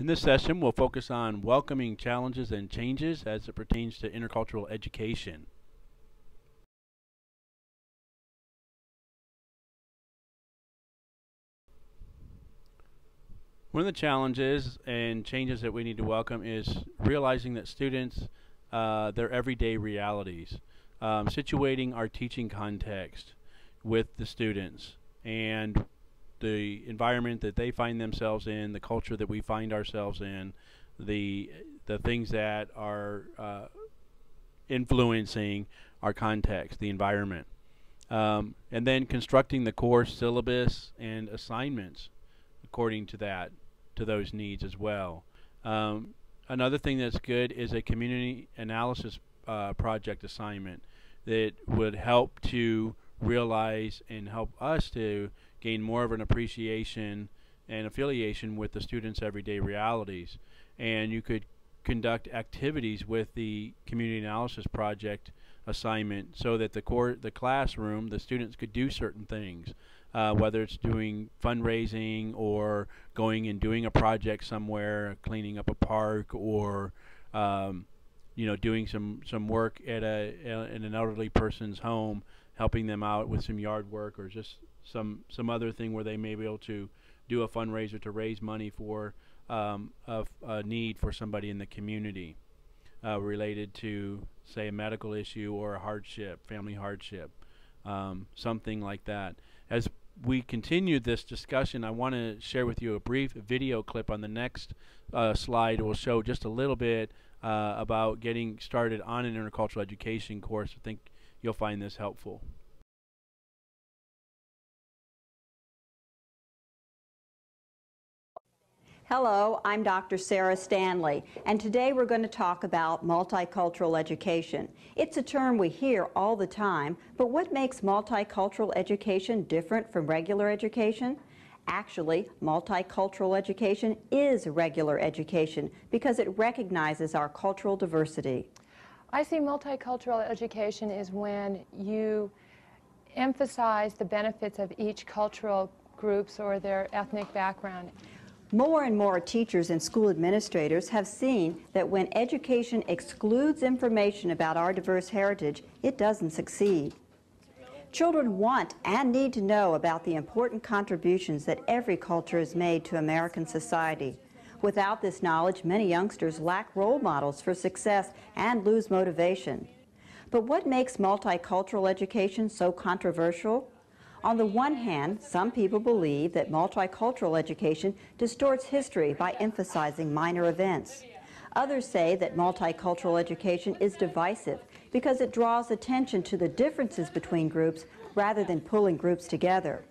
In this session, we'll focus on welcoming challenges and changes as it pertains to intercultural education. One of the challenges and changes that we need to welcome is realizing that students, their everyday realities, situating our teaching context with the students and the environment that they find themselves in, the culture that we find ourselves in, the things that are influencing our context, the environment, and then constructing the course syllabus and assignments according to those needs as well. Another thing that's good is a community analysis project assignment that would help to realize and help us to gain more of an appreciation and affiliation with the students' everyday realities. And you could conduct activities with the community analysis project assignment so that the classroom, the students could do certain things, whether it's doing fundraising or going and doing a project somewhere, cleaning up a park, or doing some work at in an elderly person's home, helping them out with some yard work, or just some other thing where they may be able to do a fundraiser to raise money for a need for somebody in the community related to, say, a medical issue or a hardship, family hardship, something like that. As we continue this discussion, I want to share with you a brief video clip on the next slide. It will show just a little bit about getting started on an intercultural education course. I think you'll find this helpful. Hello, I'm Dr. Sarah Stanley, and today we're going to talk about multicultural education. It's a term we hear all the time, but what makes multicultural education different from regular education? Actually, multicultural education is regular education because it recognizes our cultural diversity. I see multicultural education is when you emphasize the benefits of each cultural groups or their ethnic background. More and more teachers and school administrators have seen that when education excludes information about our diverse heritage, it doesn't succeed. Children want and need to know about the important contributions that every culture has made to American society. Without this knowledge, many youngsters lack role models for success and lose motivation. But what makes multicultural education so controversial? On the one hand, some people believe that multicultural education distorts history by emphasizing minor events. Others say that multicultural education is divisive because it draws attention to the differences between groups rather than pulling groups together.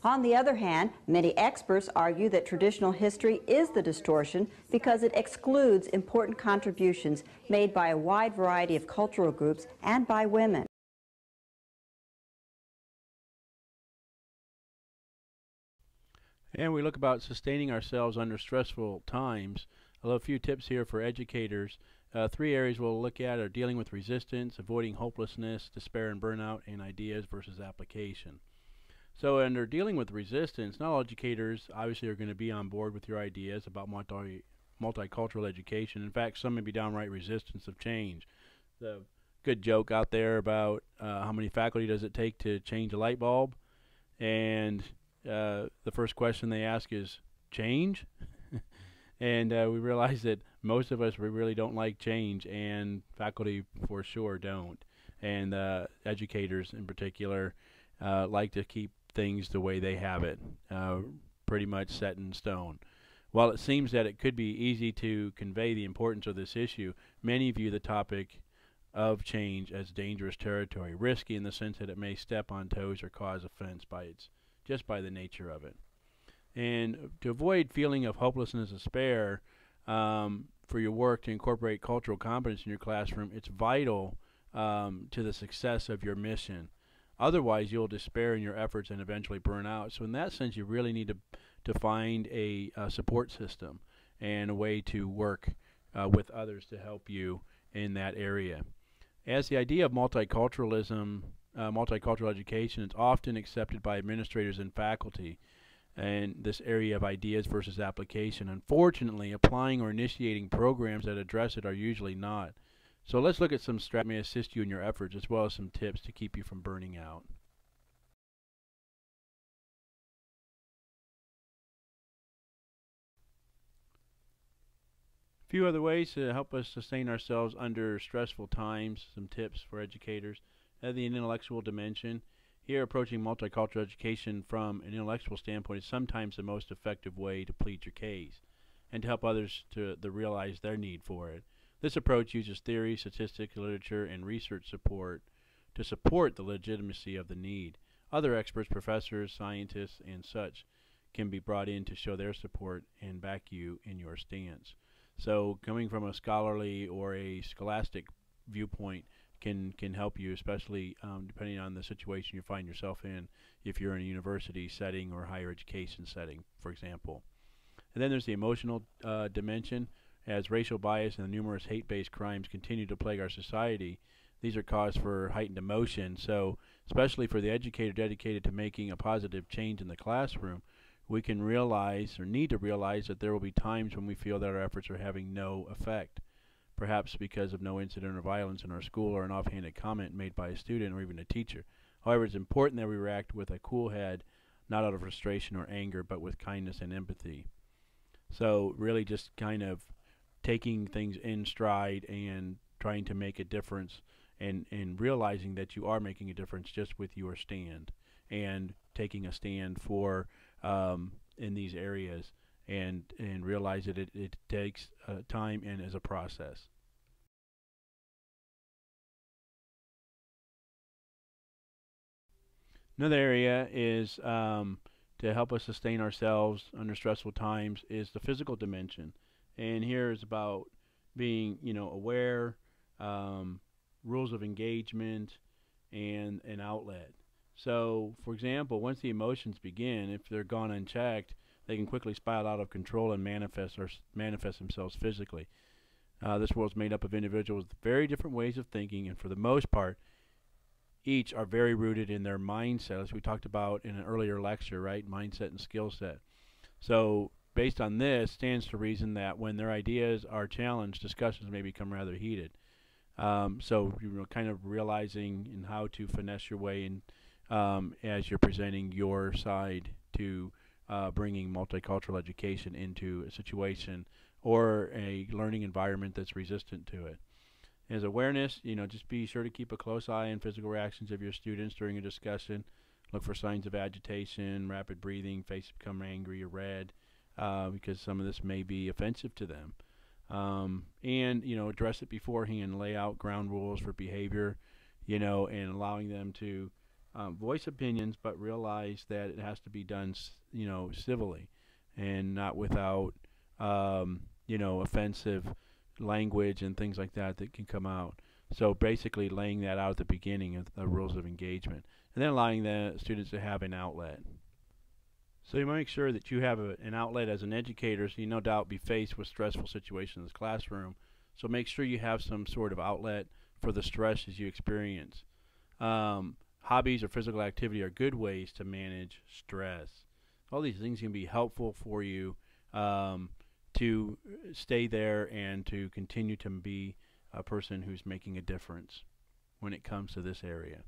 On the other hand, many experts argue that traditional history is the distortion because it excludes important contributions made by a wide variety of cultural groups and by women. And we look about sustaining ourselves under stressful times. A few tips here for educators. 3 areas we'll look at are dealing with resistance, avoiding hopelessness, despair and burnout, and ideas versus application. So under dealing with resistance, not all educators obviously are going to be on board with your ideas about multicultural education. In fact, some may be downright resistance of change. The good joke out there about how many faculty does it take to change a light bulb, and the first question they ask is, change? And we realize that most of us, we really don't like change, and faculty for sure don't. And educators in particular like to keep things the way they have it, pretty much set in stone. While it seems that it could be easy to convey the importance of this issue, many view the topic of change as dangerous territory, risky in the sense that it may step on toes or cause offense just by the nature of it. And to avoid feeling of hopelessness and despair for your work to incorporate cultural competence in your classroom, it's vital to the success of your mission. Otherwise, you'll despair in your efforts and eventually burn out. So in that sense, you really need to find a support system and a way to work with others to help you in that area. As the idea of multicultural education is often accepted by administrators and faculty, and this area of ideas versus application. Unfortunately, applying or initiating programs that address it are usually not. So let's look at some strategies that may assist you in your efforts, as well as some tips to keep you from burning out. A few other ways to help us sustain ourselves under stressful times, some tips for educators. The intellectual dimension. Here, approaching multicultural education from an intellectual standpoint is sometimes the most effective way to plead your case and to help others to realize their need for it. This approach uses theory, statistics, literature, and research support to support the legitimacy of the need. Other experts, professors, scientists, and such can be brought in to show their support and back you in your stance. So coming from a scholarly or a scholastic viewpoint can help you, especially depending on the situation you find yourself in, if you're in a university setting or higher education setting, for example. And then there's the emotional dimension. As racial bias and the numerous hate-based crimes continue to plague our society, these are cause for heightened emotion. So especially for the educator dedicated to making a positive change in the classroom, we can realize or need to realize that there will be times when we feel that our efforts are having no effect, perhaps because of no incident or violence in our school or an offhanded comment made by a student or even a teacher. However, it's important that we react with a cool head, not out of frustration or anger, but with kindness and empathy. So really just kind of taking things in stride and trying to make a difference, and realizing that you are making a difference just with your stand and taking a stand for in these areas, and realize that it takes time and is a process. Another area is to help us sustain ourselves under stressful times is the physical dimension, and here is about being aware, rules of engagement, and an outlet. So, for example, once the emotions begin, if they're gone unchecked, they can quickly spiral out of control and manifest themselves physically. This world is made up of individuals with very different ways of thinking, and for the most part, each are very rooted in their mindset, as we talked about in an earlier lecture, right? Mindset and skill set. So, based on this, stands to reason that when their ideas are challenged, discussions may become rather heated. So, kind of realizing in how to finesse your way in as you're presenting your side to bringing multicultural education into a situation or a learning environment that's resistant to it. As awareness, just be sure to keep a close eye on physical reactions of your students during a discussion. Look for signs of agitation, rapid breathing, face become angry or red, because some of this may be offensive to them. And address it beforehand. Lay out ground rules for behavior, and allowing them to voice opinions, but realize that it has to be done, civilly, and not without, offensive language and things like that can come out. So basically laying that out at the beginning of the rules of engagement, and then allowing the students to have an outlet. So you want to make sure that you have an outlet as an educator, so you no doubt be faced with stressful situations in the classroom. So make sure you have some sort of outlet for the stresses you experience. Hobbies or physical activity are good ways to manage stress. All these things can be helpful for you to stay there and to continue to be a person who's making a difference when it comes to this area.